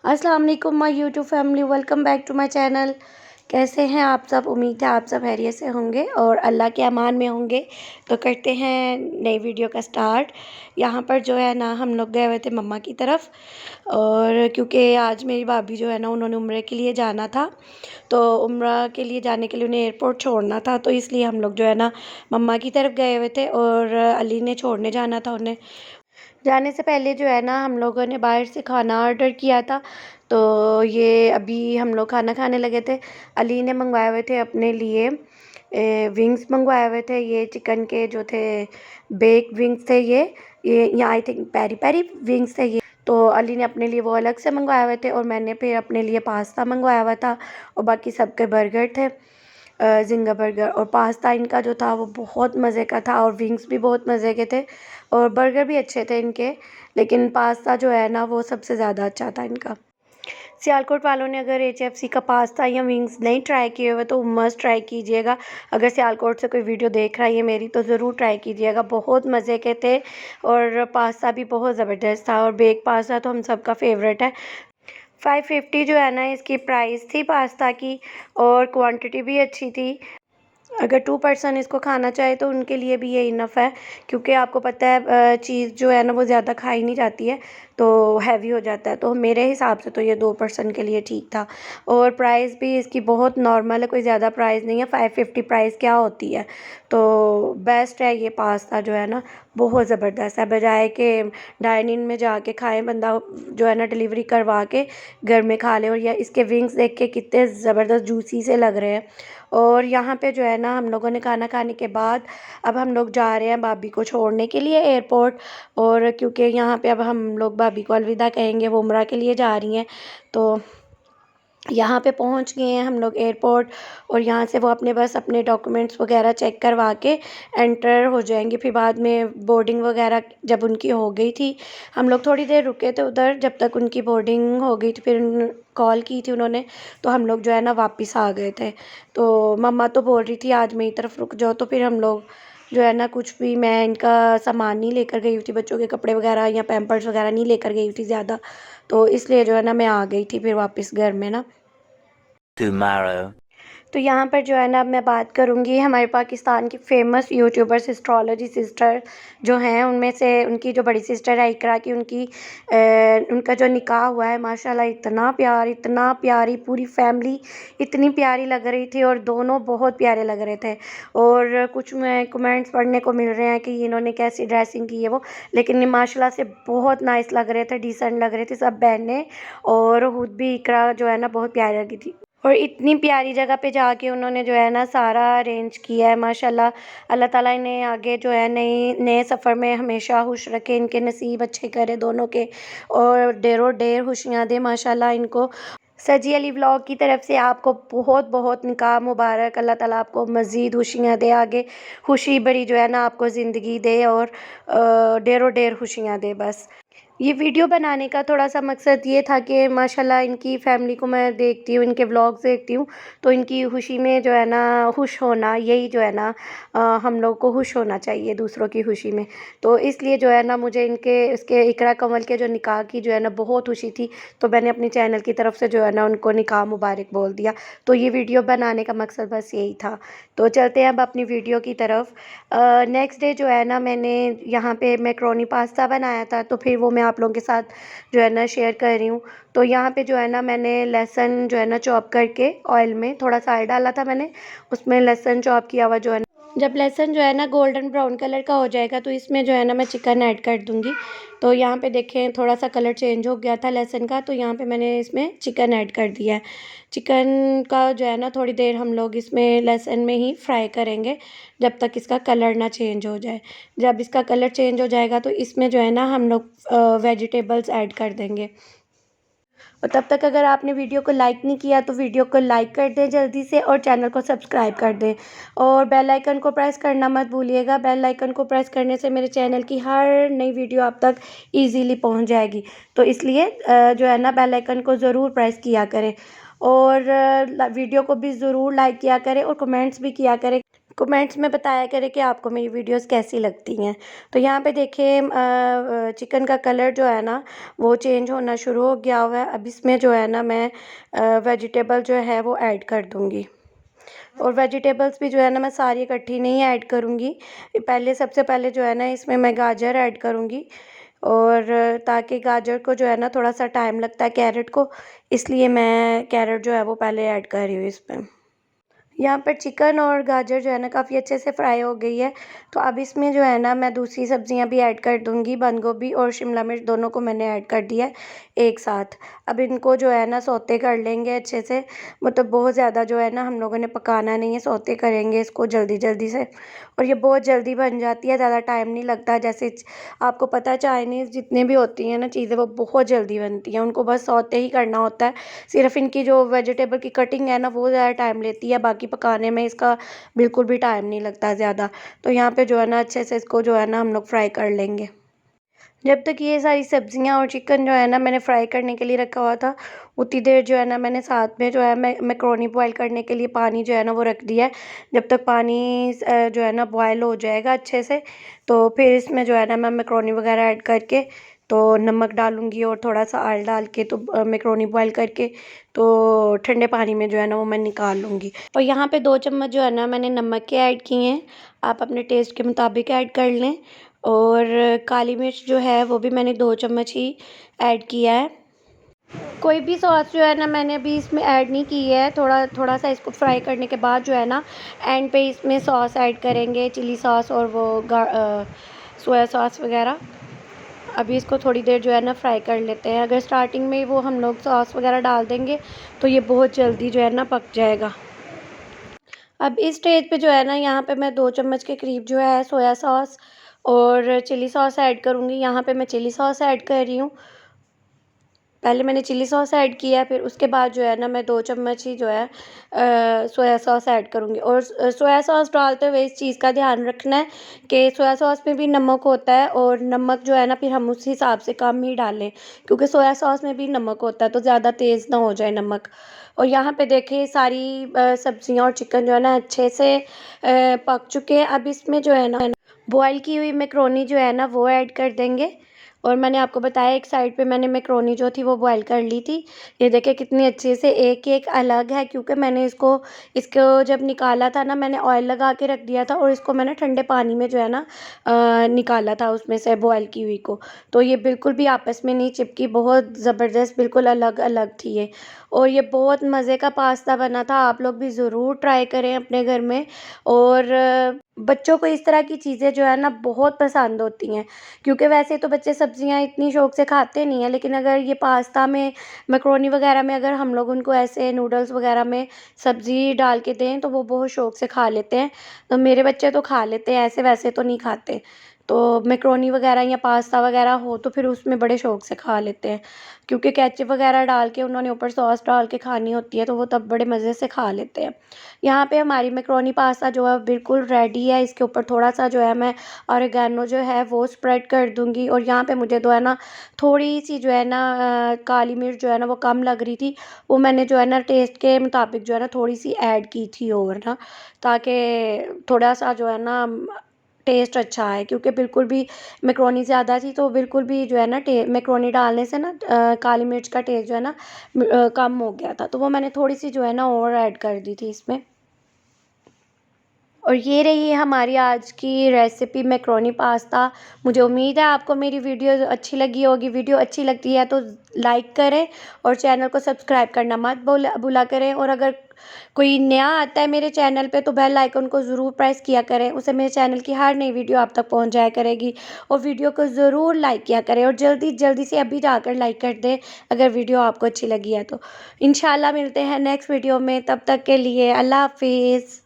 अस्सलाम वालेकुम my YouTube family, welcome back to my channel. कैसे हैं आप सब? उम्मीद है आप सब खैरियत से होंगे और अल्लाह के अमान में होंगे। तो करते हैं नई वीडियो का स्टार्ट। यहाँ पर जो है ना हम लोग गए हुए थे मम्मा की तरफ, और क्योंकि आज मेरी भाभी जो है ना उन्होंने उम्रे के लिए जाना था, तो उम्रा के लिए जाने के लिए उन्हें एयरपोर्ट छोड़ना था, तो इसलिए हम लोग जो है ना मम्मा की तरफ गए हुए थे और अली ने छोड़ने जाना था उन्हें। जाने से पहले जो है ना हम लोगों ने बाहर से खाना ऑर्डर किया था, तो ये अभी हम लोग खाना खाने लगे थे। अली ने मंगवाए हुए थे अपने लिए विंग्स मंगवाए हुए थे, ये चिकन के जो थे बेक विंग्स थे। ये I think peri peri wings थे ये। तो अली ने अपने लिए वो अलग से मंगवाए हुए थे और मैंने फिर अपने लिए पास्ता मंगवाया हुआ था, और बाकी सबके बर्गर थे, ज़िंगा बर्गर। और पास्ता इनका जो था वो बहुत मज़े का था और विंग्स भी बहुत मज़े के थे और बर्गर भी अच्छे थे इनके, लेकिन पास्ता जो है ना वो सबसे ज़्यादा अच्छा था इनका। सियालकोट वालों ने अगर HFC का पास्ता या विंग्स नहीं ट्राई किए हुए तो मस्ट ट्राई कीजिएगा। अगर सियालकोट से कोई वीडियो देख रहा है ये मेरी, तो ज़रूर ट्राई कीजिएगा, बहुत मज़े के थे और पास्ता भी बहुत ज़बरदस्त था। और बेक पास्ता तो हम सबका फेवरेट है। 550 जो है ना इसकी प्राइस थी पास्ता की, और क्वांटिटी भी अच्छी थी। अगर 2 पर्सन इसको खाना चाहे तो उनके लिए भी ये इनफ है, क्योंकि आपको पता है चीज़ जो है ना वो ज़्यादा खाई नहीं जाती है, तो हैवी हो जाता है। तो मेरे हिसाब से तो ये 2 पर्सन के लिए ठीक था। और प्राइस भी इसकी बहुत नॉर्मल है, कोई ज़्यादा प्राइस नहीं है। 550 प्राइस क्या होती है, तो बेस्ट है ये पास्ता जो है ना, बहुत ज़बरदस्त है। बजाय कि डाइनिंग में जाके खाए बंदा जो है ना डिलीवरी करवा के घर में खा ले। और या इसके विंग्स देख के कितने ज़बरदस्त जूसी से लग रहे हैं। और यहाँ पे जो है ना हम लोगों ने खाना खाने के बाद अब हम लोग जा रहे हैं भाभी को छोड़ने के लिए एयरपोर्ट। और क्योंकि यहाँ पे अब हम लोग भाभी को अलविदा कहेंगे, वो उम्रा के लिए जा रही हैं, तो यहाँ पे पहुँच गए हैं हम लोग एयरपोर्ट। और यहाँ से वो अपने बस अपने डॉक्यूमेंट्स वगैरह चेक करवा के एंटर हो जाएंगे। फिर बाद में बोर्डिंग वगैरह जब उनकी हो गई थी, हम लोग थोड़ी देर रुके थे उधर जब तक उनकी बोर्डिंग हो गई थी, फिर कॉल की थी उन्होंने, तो हम लोग जो है ना वापस आ गए थे। तो मम्मा तो बोल रही थी आज मेरी तरफ रुक जाओ, तो फिर हम लोग जो है ना कुछ भी, मैं इनका सामान नहीं लेकर गई हुई थी, बच्चों के कपड़े वगैरह या पैम्पर्स वगैरह नहीं लेकर गई हुई थी ज़्यादा, तो इसलिए जो है ना मैं आ गई थी फिर वापस घर में ना। tomorrow. तो यहाँ पर जो है ना अब मैं बात करूँगी हमारे पाकिस्तान की फ़ेमस यूट्यूबर्स एस्ट्रोलॉजी सिस्टर जो हैं, उनमें से उनकी जो बड़ी सिस्टर है इकरा की, उनका जो निकाह हुआ है माशाल्लाह, इतना प्यारी पूरी फैमिली इतनी प्यारी लग रही थी और दोनों बहुत प्यारे लग रहे थे। और कुछ में कमेंट्स पढ़ने को मिल रहे हैं कि इन्होंने कैसी ड्रेसिंग की है वो, लेकिन माशाल्लाह से बहुत नाइस लग रहे थे, डिसेंट लग रहे थे सब बहनें। और खुद भी इकरा जो है ना बहुत प्यारी लगी थी, और इतनी प्यारी जगह पे जाके उन्होंने जो है ना सारा अरेंज किया है माशाल्लाह। अल्लाह ताला इन्हें आगे जो है नए सफ़र में हमेशा खुश रखे, इनके नसीब अच्छे करे दोनों के, और ढेरों ढेर खुशियाँ दे माशाल्लाह इनको। सजी अली व्लॉग की तरफ से आपको बहुत बहुत निकाह मुबारक। अल्लाह ताला आपको मज़ीद खुशियाँ दे, आगे खुशी भरी जो है ना आपको ज़िंदगी दे, और ढेरों ढेर खुशियाँ दे। बस ये वीडियो बनाने का थोड़ा सा मकसद ये था कि माशाल्लाह इनकी फ़ैमिली को मैं देखती हूँ, इनके व्लॉग्स देखती हूँ, तो इनकी खुशी में जो है ना खुश होना, यही जो है ना हम लोग को खुश होना चाहिए दूसरों की खुशी में। तो इसलिए जो है ना मुझे इनके इसके इकरा कंवल के जो निकाह की जो है ना बहुत खुशी थी, तो मैंने अपनी चैनल की तरफ से जो है ना उनको निकाह मुबारक बोल दिया। तो ये वीडियो बनाने का मकसद बस यही था। तो चलते हैं अब अपनी वीडियो की तरफ। नेक्स्ट डे जो है ना मैंने यहाँ पे मैक्रोनी पास्ता बनाया था, तो फिर वो मैं आप लोगों के साथ जो है ना शेयर कर रही हूँ। तो यहाँ पे जो है ना मैंने लहसुन जो है ना चॉप करके ऑयल में थोड़ा सा ऑयल डाला था मैंने, उसमें लहसुन चॉप किया हुआ जो है ना, जब लहसुन जो है ना गोल्डन ब्राउन कलर का हो जाएगा तो इसमें जो है ना मैं चिकन ऐड कर दूँगी। तो यहाँ पे देखें थोड़ा सा कलर चेंज हो गया था लहसुन का, तो यहाँ पे मैंने इसमें चिकन ऐड कर दिया है। चिकन का जो है ना थोड़ी देर हम लोग इसमें लहसुन में ही फ्राई करेंगे जब तक इसका कलर ना चेंज हो जाए। जब इसका कलर चेंज हो जाएगा तो इसमें जो है ना हम लोग वेजिटेबल्स ऐड कर देंगे। और तब तक अगर आपने वीडियो को लाइक नहीं किया तो वीडियो को लाइक कर दें जल्दी से, और चैनल को सब्सक्राइब कर दें, और बेल आइकन को प्रेस करना मत भूलिएगा। बेल आइकन को प्रेस करने से मेरे चैनल की हर नई वीडियो आप तक इजीली पहुंच जाएगी, तो इसलिए जो है ना बेल आइकन को ज़रूर प्रेस किया करें, और वीडियो को भी ज़रूर लाइक किया करें और कमेंट्स भी किया करें कमेंट्स में बताया करें कि आपको मेरी वीडियोस कैसी लगती हैं। तो यहाँ पे देखिए चिकन का कलर जो है ना वो चेंज होना शुरू हो गया हुआ है। अब इसमें जो है ना मैं वेजिटेबल जो है वो ऐड कर दूँगी। और वेजिटेबल्स भी जो है ना मैं सारी इकट्ठी नहीं ऐड करूँगी। सबसे पहले जो है ना इसमें मैं गाजर ऐड करूँगी, और ताकि गाजर को जो है ना थोड़ा-सा टाइम लगता है कैरेट को, इसलिए मैं कैरेट जो है वो पहले ऐड कर रही हूँ इसमें। यहाँ पर चिकन और गाजर जो है ना काफ़ी अच्छे से फ्राई हो गई है। तो अब इसमें जो है ना मैं दूसरी सब्जियाँ भी ऐड कर दूँगी। बंद गोभी और शिमला मिर्च दोनों को मैंने ऐड कर दिया है एक साथ। अब इनको जो है ना सौते कर लेंगे अच्छे से, मतलब बहुत ज़्यादा जो है ना हम लोगों ने पकाना नहीं है, सौते करेंगे इसको जल्दी-जल्दी से। और ये बहुत जल्दी बन जाती है, ज़्यादा टाइम नहीं लगता। जैसे आपको पता है चाइनीज़ जितने भी होती हैं ना चीज़ें वो बहुत जल्दी बनती हैं, उनको बस सौते ही करना होता है। सिर्फ़ इनकी जो वेजिटेबल की कटिंग है ना वो ज़्यादा टाइम लेती है, बाकी पकाने में इसका बिल्कुल भी टाइम नहीं लगता ज़्यादा। तो यहाँ पे जो है ना अच्छे से इसको जो है ना हम लोग फ्राई कर लेंगे। जब तक ये सारी सब्जियाँ और चिकन जो है ना मैंने फ्राई करने के लिए रखा हुआ था, उतनी देर जो है ना मैंने साथ में जो है मैं मैकरोनी बॉयल करने के लिए पानी जो है ना वो रख दिया है। जब तक पानी जो है ना बॉयल हो जाएगा अच्छे से, तो फिर इसमें जो है ना मैं मैकरोनी वगैरह ऐड करके तो नमक डालूँगी और थोड़ा-सा ऑयल डाल के तो मैकरोनी बॉयल करके तो ठंडे पानी में जो है ना वो मैं निकाल लूँगी। और यहाँ पे 2 चम्मच जो है ना मैंने नमक के ऐड किए हैं, आप अपने टेस्ट के मुताबिक ऐड कर लें। और काली मिर्च जो है वो भी मैंने 2 चम्मच ही ऐड किया है। कोई भी सॉस जो है ना मैंने अभी इसमें ऐड नहीं की है, थोड़ा-सा इसको फ्राई करने के बाद जो है ना एंड पे इसमें सॉस ऐड करेंगे, चिली सॉस और वो सोया सॉस वग़ैरह। अभी इसको थोड़ी देर जो है ना फ्राई कर लेते हैं। अगर स्टार्टिंग में वो हम लोग सॉस वग़ैरह डाल देंगे तो ये बहुत जल्दी जो है ना पक जाएगा। अब इस स्टेज पे जो है ना यहाँ पे मैं 2 चम्मच के करीब जो है सोया सॉस और चिली सॉस ऐड करूँगी। यहाँ पे मैं चिली सॉस ऐड कर रही हूँ। पहले मैंने चिली सॉस ऐड किया, फिर उसके बाद जो है ना मैं 2 चम्मच ही जो है सोया सॉस ऐड करूँगी। और सोया सॉस डालते हुए इस चीज़ का ध्यान रखना है कि सोया सॉस में भी नमक होता है, और नमक जो है ना फिर हम उस हिसाब से कम ही डालें, क्योंकि सोया सॉस में भी नमक होता है तो ज़्यादा तेज़ ना हो जाए नमक। और यहाँ पे देखिए सारी सब्जियाँ और चिकन जो है ना अच्छे से पक चुके हैं। अब इसमें जो है ना बॉयल की हुई मैकरोनी जो है ना वो ऐड कर देंगे। और मैंने आपको बताया एक साइड पे मैंने मैकरोनी जो थी वो बॉयल कर ली थी। ये देखिए कितनी अच्छे से एक-एक अलग है, क्योंकि मैंने इसको जब निकाला था ना मैंने ऑयल लगा के रख दिया था, और इसको मैंने ठंडे पानी में जो है ना निकाला था उसमें से बॉयल की हुई को। तो ये बिल्कुल भी आपस में नहीं चिपकी, बहुत ज़बरदस्त बिल्कुल अलग-अलग थी ये। और ये बहुत मज़े का पास्ता बना था, आप लोग भी ज़रूर ट्राई करें अपने घर में। और बच्चों को इस तरह की चीज़ें जो है ना बहुत पसंद होती हैं, क्योंकि वैसे तो बच्चे सब्जियां इतनी शौक से खाते नहीं हैं, लेकिन अगर ये पास्ता में मैक्रोनी वगैरह में अगर हम लोग उनको ऐसे नूडल्स वगैरह में सब्ज़ी डाल के दें तो वो बहुत शौक से खा लेते हैं। तो मेरे बच्चे तो खा लेते हैं, ऐसे वैसे तो नहीं खाते। तो मैक्रोनी वगैरह या पास्ता वगैरह हो तो फिर उसमें बड़े शौक से खा लेते हैं, क्योंकि केचप वगैरह डाल के उन्होंने ऊपर सॉस डाल के खानी होती है तो वो तब बड़े मज़े से खा लेते हैं। यहाँ पे हमारी मैक्रोनी पास्ता जो है बिल्कुल रेडी है। इसके ऊपर थोड़ा-सा जो है मैं ऑरिगेनो जो है वो स्प्रेड कर दूँगी। और यहाँ पे मुझे जो है ना थोड़ी-सी जो है ना काली मिर्च जो है ना वो कम लग रही थी, वो मैंने जो है ना टेस्ट के मुताबिक जो है ना थोड़ी-सी ऐड की थी और ना, ताकि थोड़ा-सा जो है ना टेस्ट अच्छा आए, क्योंकि बिल्कुल भी मैक्रोनी ज़्यादा थी तो बिल्कुल भी जो है ना मैक्रोनी डालने से ना काली मिर्च का टेस्ट जो है ना कम हो गया था, तो वो मैंने थोड़ी-सी जो है ना और ऐड कर दी थी इसमें। और ये रही हमारी आज की रेसिपी मैक्रोनी पास्ता। मुझे उम्मीद है आपको मेरी वीडियो अच्छी लगी होगी। वीडियो अच्छी लगती है तो लाइक करें और चैनल को सब्सक्राइब करना मत भूला करें। और अगर कोई नया आता है मेरे चैनल पे तो बेल आइकन को ज़रूर प्रेस किया करें, उससे मेरे चैनल की हर नई वीडियो आप तक पहुंच जाया करेगी। और वीडियो को ज़रूर लाइक किया करें, और जल्दी जल्दी से अभी जाकर लाइक कर दें अगर वीडियो आपको अच्छी लगी है तो। इंशाल्लाह मिलते हैं नेक्स्ट वीडियो में, तब तक के लिए अल्लाह हाफिज़।